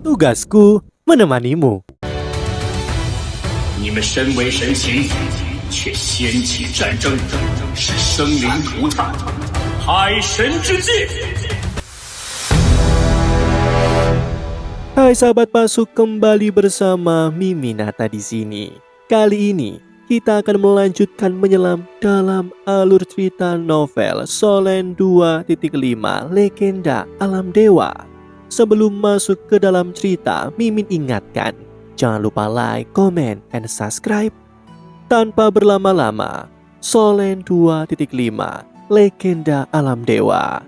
Tugasku menemanimu. 你们身为神形，却掀起战争，使生灵涂炭，害神之戒。 Hai sahabat masuk, kembali bersama Miminata di sini. Kali ini kita akan melanjutkan menyelam dalam alur cerita novel Solen 2.5 Legenda Alam Dewa. Sebelum masuk ke dalam cerita, Mimin ingatkan, jangan lupa like, comment, and subscribe. Tanpa berlama-lama, Solen 2.5 Legenda Alam Dewa.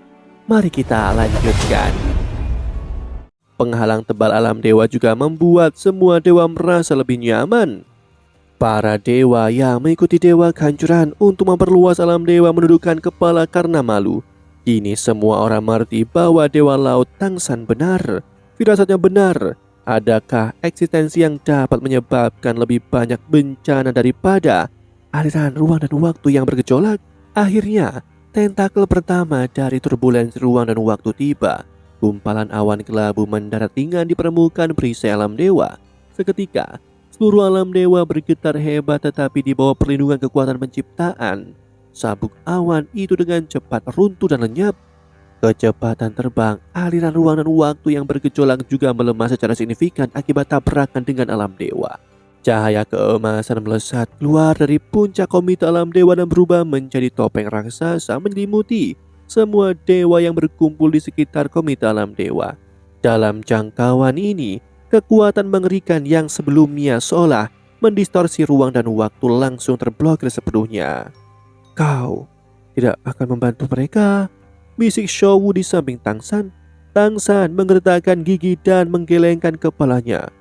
Mari kita lanjutkan. Penghalang tebal alam dewa juga membuat semua dewa merasa lebih nyaman. Para dewa yang mengikuti dewa kehancuran untuk memperluas alam dewa menundukkan kepala karena malu. Kini semua orang mengerti bahwa dewa laut Tangsan benar. Firasatnya benar. Adakah eksistensi yang dapat menyebabkan lebih banyak bencana daripada aliran ruang dan waktu yang bergejolak? Akhirnya, tentakel pertama dari turbulensi ruang dan waktu tiba. Gumpalan awan kelabu mendarat ringan di permukaan perisai alam dewa. Seketika, seluruh alam dewa bergetar hebat, tetapi di bawah perlindungan kekuatan penciptaan, sabuk awan itu dengan cepat runtuh dan lenyap. Kecepatan terbang, aliran ruang dan waktu yang bergejolak juga melemah secara signifikan akibat tabrakan dengan alam dewa. Cahaya keemasan melesat keluar dari puncak komite alam dewa dan berubah menjadi topeng raksasa menyelimuti semua dewa yang berkumpul di sekitar komite alam dewa. Dalam jangkauan ini, kekuatan mengerikan yang sebelumnya seolah mendistorsi ruang dan waktu langsung terblokir sepenuhnya. Kau tidak akan membantu mereka, bisik Showu di samping Tangsan. Tangsan menggertakkan gigi dan menggelengkan kepalanya.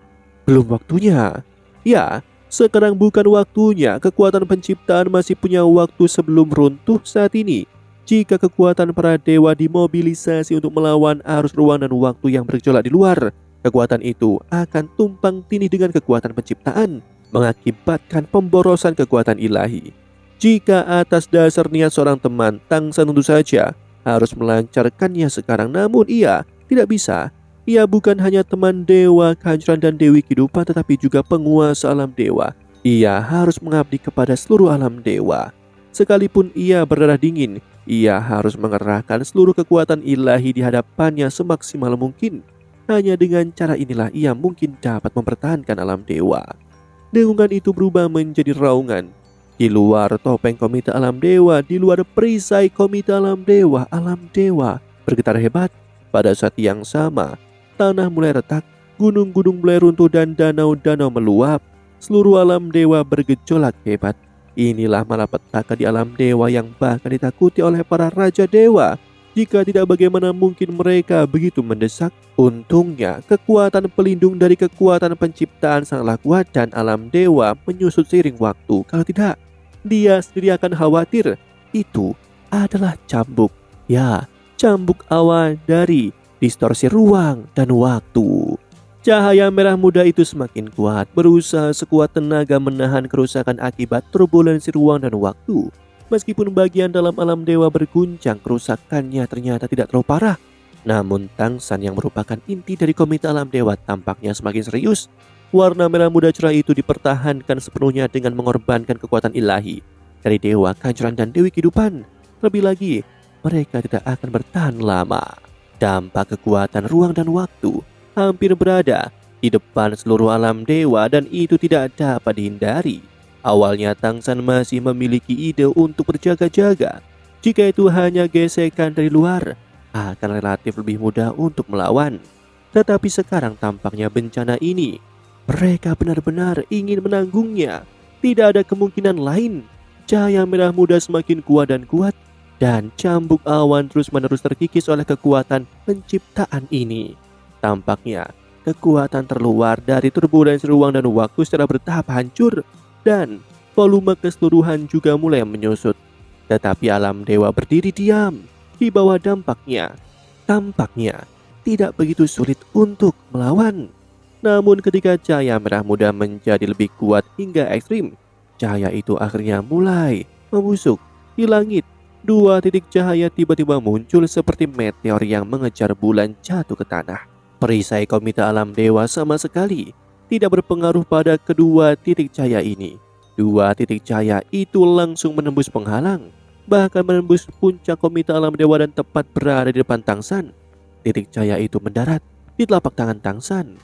Belum waktunya. Ya, sekarang bukan waktunya. Kekuatan penciptaan masih punya waktu sebelum runtuh saat ini. Jika kekuatan para dewa dimobilisasi untuk melawan arus ruang dan waktu yang bergejolak di luar, kekuatan itu akan tumpang tindih dengan kekuatan penciptaan, mengakibatkan pemborosan kekuatan ilahi. Jika atas dasar niat seorang teman, Tangsan tentu saja harus melancarkannya sekarang, namun ia tidak bisa. Ia bukan hanya teman dewa kehancuran dan dewi kehidupan, tetapi juga penguasa alam dewa. Ia harus mengabdi kepada seluruh alam dewa. Sekalipun ia berdarah dingin, ia harus mengerahkan seluruh kekuatan ilahi di hadapannya semaksimal mungkin. Hanya dengan cara inilah ia mungkin dapat mempertahankan alam dewa. Dengungan itu berubah menjadi raungan. Di luar topeng komite alam dewa, di luar perisai komite alam dewa bergetar hebat. Pada saat yang sama, tanah mulai retak, gunung-gunung mulai runtuh dan danau-danau meluap. Seluruh alam dewa bergejolak hebat. Inilah malapetaka di alam dewa yang bahkan ditakuti oleh para raja dewa. Jika tidak, bagaimana mungkin mereka begitu mendesak? Untungnya, kekuatan pelindung dari kekuatan penciptaan sangatlah kuat dan alam dewa menyusut seiring waktu. Kalau tidak, dia sendiri akan khawatir. Itu adalah cambuk. Ya, cambuk awan dari distorsi ruang dan waktu. Cahaya merah muda itu semakin kuat, berusaha sekuat tenaga menahan kerusakan akibat turbulensi ruang dan waktu. Meskipun bagian dalam alam dewa berguncang, kerusakannya ternyata tidak terlalu parah. Namun Tangsan yang merupakan inti dari komite alam dewa tampaknya semakin serius. Warna merah muda cerah itu dipertahankan sepenuhnya dengan mengorbankan kekuatan ilahi dari dewa kehancuran dan dewi kehidupan. Terlebih lagi, mereka tidak akan bertahan lama. Dampak kekuatan ruang dan waktu hampir berada di depan seluruh alam dewa dan itu tidak dapat dihindari. Awalnya Tangsan masih memiliki ide untuk berjaga-jaga. Jika itu hanya gesekan dari luar, akan relatif lebih mudah untuk melawan. Tetapi sekarang tampaknya bencana ini, mereka benar-benar ingin menanggungnya. Tidak ada kemungkinan lain. Cahaya merah muda semakin kuat dan cambuk awan terus-menerus terkikis oleh kekuatan penciptaan ini. Tampaknya kekuatan terluar dari turbulensi ruang dan waktu secara bertahap hancur dan volume keseluruhan juga mulai menyusut. Tetapi alam dewa berdiri diam di bawah dampaknya. Tampaknya tidak begitu sulit untuk melawan. Namun ketika cahaya merah muda menjadi lebih kuat hingga ekstrim, cahaya itu akhirnya mulai membusuk di langit. Dua titik cahaya tiba-tiba muncul seperti meteor yang mengejar bulan jatuh ke tanah. Perisai komite alam dewa sama sekali tidak berpengaruh pada kedua titik cahaya ini. Dua titik cahaya itu langsung menembus penghalang, bahkan menembus puncak komite alam dewa dan tepat berada di depan Tangsan. Titik cahaya itu mendarat di telapak tangan Tangsan.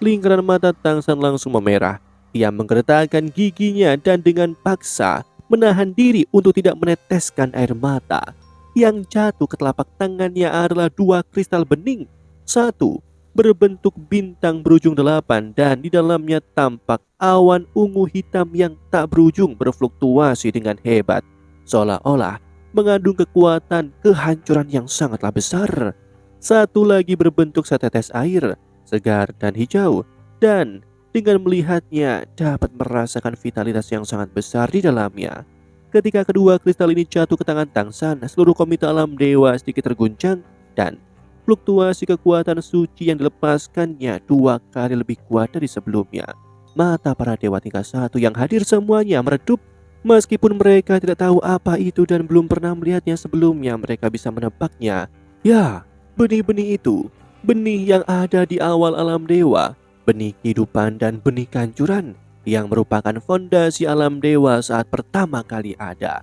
Lingkaran mata Tangsan langsung memerah. Ia menggeretakkan giginya dan dengan paksa menahan diri untuk tidak meneteskan air mata. Yang jatuh ke telapak tangannya adalah dua kristal bening. Satu berbentuk bintang berujung 8 dan di dalamnya tampak awan ungu hitam yang tak berujung berfluktuasi dengan hebat, seolah-olah mengandung kekuatan kehancuran yang sangatlah besar. Satu lagi berbentuk setetes air, segar dan hijau, dan dengan melihatnya dapat merasakan vitalitas yang sangat besar di dalamnya. Ketika kedua kristal ini jatuh ke tangan Tangsan, seluruh komite alam dewa sedikit terguncang dan fluktuasi kekuatan suci yang dilepaskannya 2 kali lebih kuat dari sebelumnya. Mata para dewa tingkat 1 yang hadir semuanya meredup. Meskipun mereka tidak tahu apa itu dan belum pernah melihatnya sebelumnya, mereka bisa menebaknya. Ya, benih-benih itu, benih yang ada di awal alam dewa, benih kehidupan dan benih kehancuran yang merupakan fondasi alam dewa saat pertama kali ada.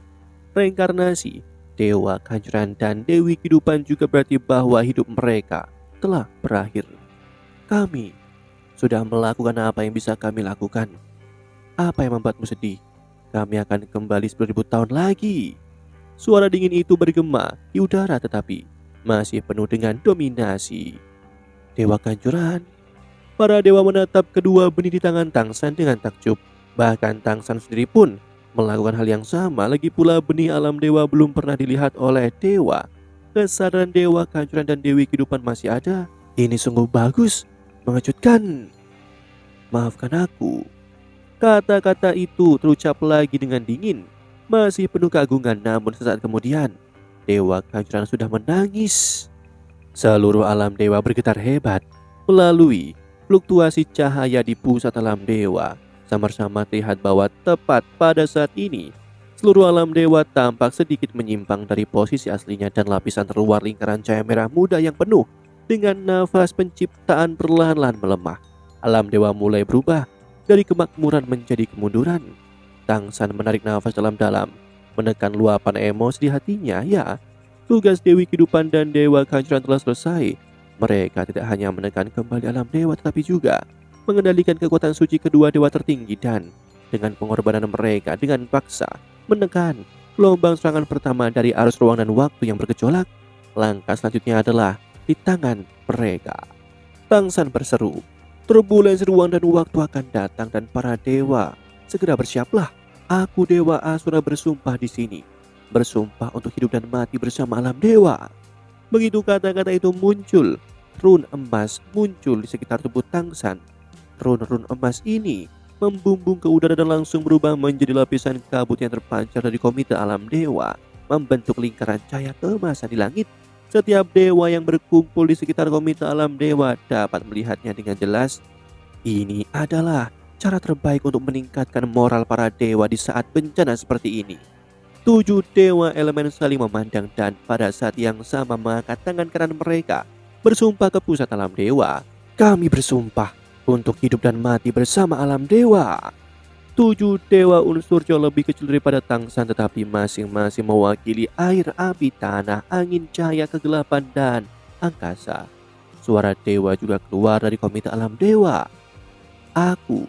Reinkarnasi dewa kehancuran dan dewi kehidupan juga berarti bahwa hidup mereka telah berakhir. Kami sudah melakukan apa yang bisa kami lakukan. Apa yang membuatmu sedih? Kami akan kembali 10.000 tahun lagi. Suara dingin itu bergema di udara tetapi masih penuh dengan dominasi. Dewa kehancuran. Para dewa menatap kedua benih di tangan Tangsan dengan takjub. Bahkan Tangsan sendiri pun melakukan hal yang sama. Lagi pula benih alam dewa belum pernah dilihat oleh dewa. Kesadaran dewa kehancuran dan dewi kehidupan masih ada. Ini sungguh bagus, mengejutkan. Maafkan aku. Kata-kata itu terucap lagi dengan dingin, masih penuh keagungan. Namun sesaat kemudian dewa kehancuran sudah menangis. Seluruh alam dewa bergetar hebat. Melalui fluktuasi cahaya di pusat alam dewa, samar-samar terlihat bahwa tepat pada saat ini seluruh alam dewa tampak sedikit menyimpang dari posisi aslinya dan lapisan terluar lingkaran cahaya merah muda yang penuh dengan nafas penciptaan perlahan-lahan melemah. Alam dewa mulai berubah dari kemakmuran menjadi kemunduran. Tangsan menarik nafas dalam-dalam, menekan luapan emosi di hatinya. Ya, tugas dewi kehidupan dan dewa kehancuran telah selesai. Mereka tidak hanya menekan kembali alam dewa tetapi juga mengendalikan kekuatan suci kedua dewa tertinggi dan dengan pengorbanan mereka dengan paksa menekan gelombang serangan pertama dari arus ruang dan waktu yang bergejolak. Langkah selanjutnya adalah di tangan mereka. Tangsan berseru, turbulensi ruang dan waktu akan datang dan para dewa segera bersiaplah. Aku dewa Asura bersumpah di sini, bersumpah untuk hidup dan mati bersama alam dewa. Begitu kata-kata itu muncul, run emas muncul di sekitar tubuh Tangsan. Run-run emas ini membumbung ke udara dan langsung berubah menjadi lapisan kabut yang terpancar dari komite alam dewa, membentuk lingkaran cahaya keemasan di langit. Setiap dewa yang berkumpul di sekitar komite alam dewa dapat melihatnya dengan jelas. Ini adalah cara terbaik untuk meningkatkan moral para dewa di saat bencana seperti ini. 7 dewa elemen saling memandang dan pada saat yang sama mengangkat tangan kanan mereka, bersumpah ke pusat alam dewa. Kami bersumpah untuk hidup dan mati bersama alam dewa. 7 dewa unsur jauh lebih kecil daripada Tangsan tetapi masing-masing mewakili air, api, tanah, angin, cahaya, kegelapan, dan angkasa. Suara dewa juga keluar dari komite alam dewa. Aku,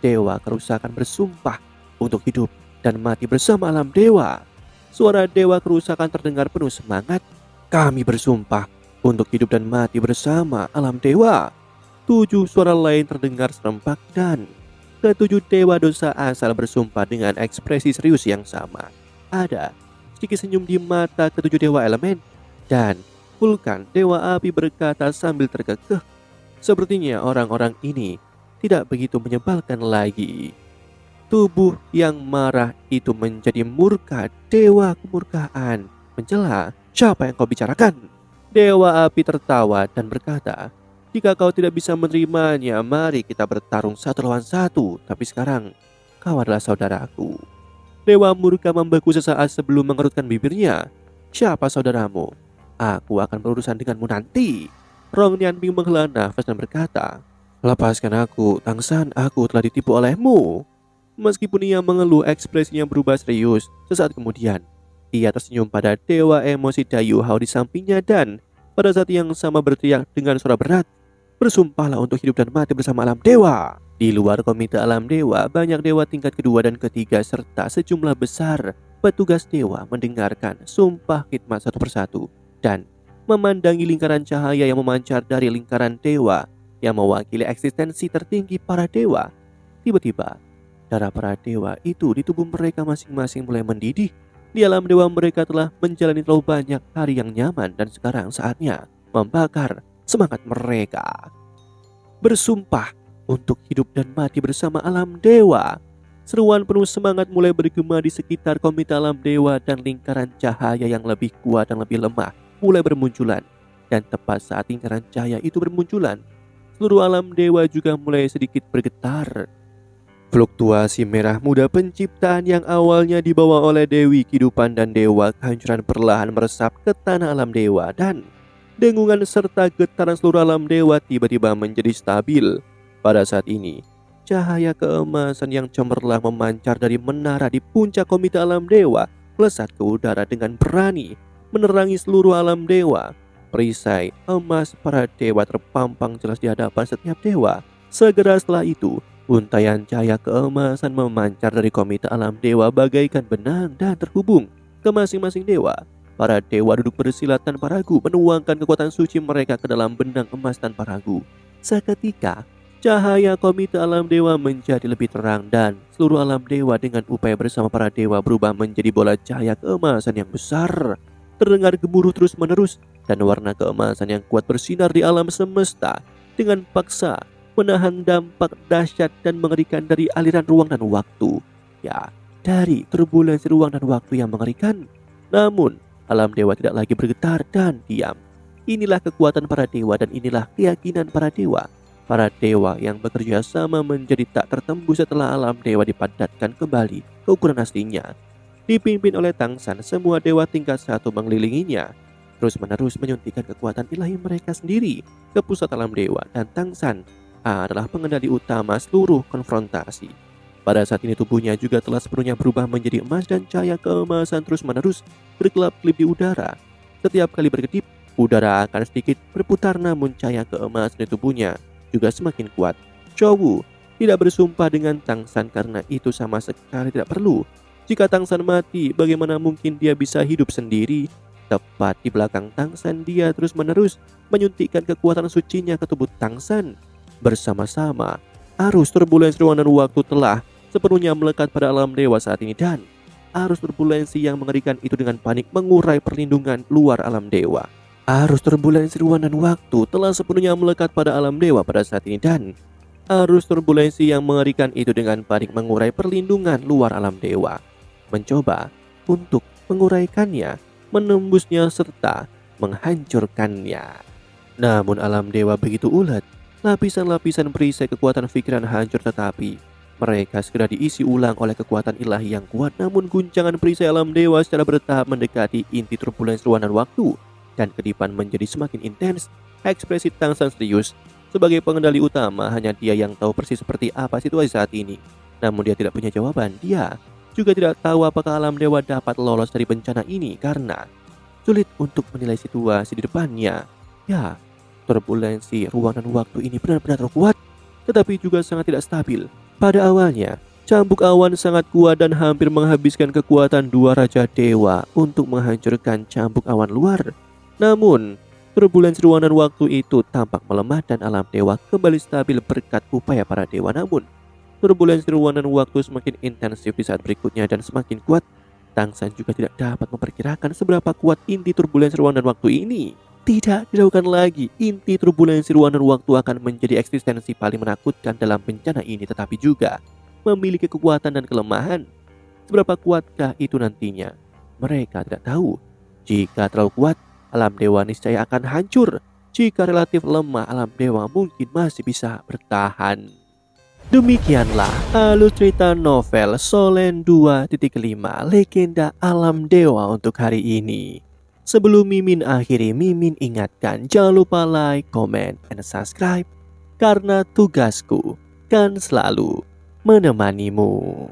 dewa kerusakan, bersumpah untuk hidup dan mati bersama alam dewa. Suara dewa kerusakan terdengar penuh semangat. Kami bersumpah untuk hidup dan mati bersama alam dewa. 7 suara lain terdengar serempak dan ke-7 dewa dosa asal bersumpah dengan ekspresi serius yang sama. Ada sedikit senyum di mata ke-7 dewa elemen dan Vulkan, dewa api, berkata sambil terkekeh, sepertinya orang-orang ini tidak begitu menyebalkan lagi. Tubuh yang marah itu menjadi murka. Dewa kemurkaan mencela, siapa yang kau bicarakan? Dewa api tertawa dan berkata, jika kau tidak bisa menerimanya, mari kita bertarung 1 lawan 1. Tapi sekarang kau adalah saudaraku. Dewa murka membeku sesaat sebelum mengerutkan bibirnya. Siapa saudaramu? Aku akan berurusan denganmu nanti. Rong Nianping menghela nafas dan berkata, "Lepaskan aku, Tangsan, aku telah ditipu olehmu." Meskipun ia mengeluh, ekspresinya berubah serius. Sesaat kemudian, ia tersenyum pada dewa emosi Dayu Hao di sampingnya dan pada saat yang sama berteriak dengan suara berat, "Bersumpahlah untuk hidup dan mati bersama alam dewa." Di luar komite alam dewa, banyak dewa tingkat kedua dan ketiga serta sejumlah besar petugas dewa mendengarkan sumpah khidmat satu persatu dan memandangi lingkaran cahaya yang memancar dari lingkaran dewa yang mewakili eksistensi tertinggi para dewa. Tiba-tiba, darah para dewa itu di tubuh mereka masing-masing mulai mendidih. Di alam dewa mereka telah menjalani terlalu banyak hari yang nyaman dan sekarang saatnya membakar semangat mereka. Bersumpah untuk hidup dan mati bersama alam dewa. Seruan penuh semangat mulai bergema di sekitar komite alam dewa dan lingkaran cahaya yang lebih kuat dan lebih lemah mulai bermunculan. Dan tepat saat lingkaran cahaya itu bermunculan, seluruh alam dewa juga mulai sedikit bergetar. Fluktuasi merah muda penciptaan yang awalnya dibawa oleh Dewi Kehidupan dan Dewa Kehancuran perlahan meresap ke tanah alam dewa dan dengungan serta getaran seluruh alam dewa tiba-tiba menjadi stabil. Pada saat ini, cahaya keemasan yang cemerlang memancar dari menara di puncak komite alam dewa melesat ke udara dengan berani, menerangi seluruh alam dewa. Perisai emas para dewa terpampang jelas di hadapan setiap dewa. Segera setelah itu, untaian cahaya keemasan memancar dari komite alam dewa bagaikan benang dan terhubung ke masing-masing dewa. Para dewa duduk bersila tanpa ragu, menuangkan kekuatan suci mereka ke dalam benang emas tanpa ragu. Seketika, cahaya komite alam dewa menjadi lebih terang dan seluruh alam dewa dengan upaya bersama para dewa berubah menjadi bola cahaya keemasan yang besar. Terdengar gemuruh terus-menerus dan warna keemasan yang kuat bersinar di alam semesta dengan paksa menahan dampak dahsyat dan mengerikan dari aliran ruang dan waktu. Ya, dari turbulensi ruang dan waktu yang mengerikan. Namun, alam dewa tidak lagi bergetar dan diam. Inilah kekuatan para dewa dan inilah keyakinan para dewa. Para dewa yang bekerja sama menjadi tak tertembus setelah alam dewa dipadatkan kembali ke ukuran aslinya. Dipimpin oleh Tangsan, semua dewa tingkat 1 mengelilinginya, terus-menerus menyuntikkan kekuatan ilahi mereka sendiri ke pusat alam dewa, dan Tangsan adalah pengendali utama seluruh konfrontasi. Pada saat ini tubuhnya juga telah sepenuhnya berubah menjadi emas dan cahaya keemasan terus-menerus berkelap-kelip di udara. Setiap kali berkedip, udara akan sedikit berputar namun cahaya keemasan di tubuhnya juga semakin kuat. Chowu tidak bersumpah dengan Tangsan karena itu sama sekali tidak perlu. Jika Tangsan mati, bagaimana mungkin dia bisa hidup sendiri? Tepat di belakang Tangsan, dia terus-menerus menyuntikkan kekuatan sucinya ke tubuh Tangsan. Bersama-sama, arus turbulensi ruang dan waktu telah sepenuhnya melekat pada alam dewa saat ini dan arus turbulensi yang mengerikan itu dengan panik mengurai perlindungan luar alam dewa. Arus turbulensi ruang dan waktu telah sepenuhnya melekat pada alam dewa pada saat ini dan arus turbulensi yang mengerikan itu dengan panik mengurai perlindungan luar alam dewa. Mencoba untuk menguraikannya, menembusnya serta menghancurkannya. Namun alam dewa begitu ulet. Lapisan-lapisan perisai kekuatan pikiran hancur tetapi mereka segera diisi ulang oleh kekuatan ilahi yang kuat. Namun guncangan perisai alam dewa secara bertahap mendekati inti turbulensi ruang dan waktu dan kedipan menjadi semakin intens. Ekspresi Tangsan serius. Sebagai pengendali utama, hanya dia yang tahu persis seperti apa situasi saat ini. Namun dia tidak punya jawaban. Dia juga tidak tahu apakah alam dewa dapat lolos dari bencana ini karena sulit untuk menilai situasi di depannya. Ya, turbulensi ruang dan waktu ini benar-benar kuat, tetapi juga sangat tidak stabil. Pada awalnya, cambuk awan sangat kuat dan hampir menghabiskan kekuatan dua raja dewa untuk menghancurkan cambuk awan luar. Namun, turbulensi ruang dan waktu itu tampak melemah dan alam dewa kembali stabil berkat upaya para dewa. Namun, turbulensi ruang dan waktu semakin intensif di saat berikutnya dan semakin kuat. Tangsan juga tidak dapat memperkirakan seberapa kuat inti turbulensi ruang dan waktu ini. Tidak diragukan lagi, inti turbulensi ruang dan waktu akan menjadi eksistensi paling menakutkan dalam bencana ini, tetapi juga memiliki kekuatan dan kelemahan. Seberapa kuatkah itu nantinya? Mereka tidak tahu. Jika terlalu kuat, alam dewa niscaya akan hancur. Jika relatif lemah, alam dewa mungkin masih bisa bertahan. Demikianlah alur cerita novel Solen 2.5 Legenda Alam Dewa untuk hari ini. Sebelum Mimin akhiri, Mimin ingatkan jangan lupa like, comment, and subscribe. Karena tugasku kan selalu menemanimu.